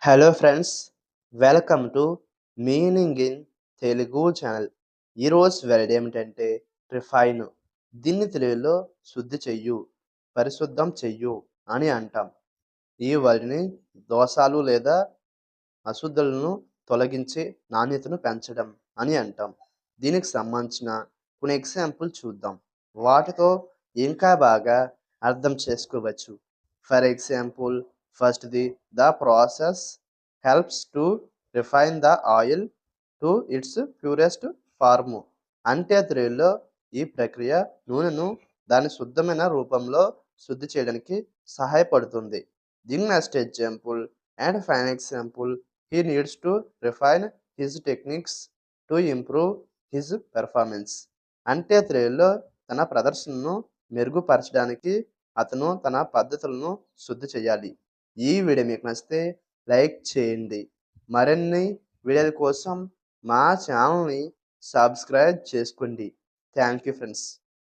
Hello friends, welcome to meaning in Telugu channel. ఈరోజు word ఏమిటంటే refine. దీన్ని తెలుగులో శుద్ధి చెయ్యు, పరిశుద్ధం చెయ్యు అని అంటాం. ఈ వర్డ్ని దోషాలు లేదా అశుద్ధులను తొలగించి నాణ్యతను పెంచడం అని అంటాం. దీనికి సంబంధించిన కొన్ని ఎగ్జాంపుల్ చూద్దాం. వాటితో ఇంకా బాగా అర్థం చేసుకోవచ్చు. ఫర్ ఎగ్జాంపుల్, ఫస్ట్‌ది the process helps to refine the oil to its purest form. అంటే తెలుగులో ఈ ప్రక్రియ నూనెను దాని శుద్ధమైన రూపంలో శుద్ధి చేయడానికి సహాయపడుతుంది. దీని next example and final example, he needs to refine his techniques to improve his performance. అంటే తెలుగులో తన ప్రదర్శనను మెరుగుపరచడానికి అతను తన పద్ధతులను శుద్ధి చేయాలి. ఈ వీడియో మీకు నచ్చితే లైక్ చేయండి. మరిన్ని వీడియోల కోసం మా ఛానల్ని సబ్స్క్రైబ్ చేసుకోండి. Thank you friends.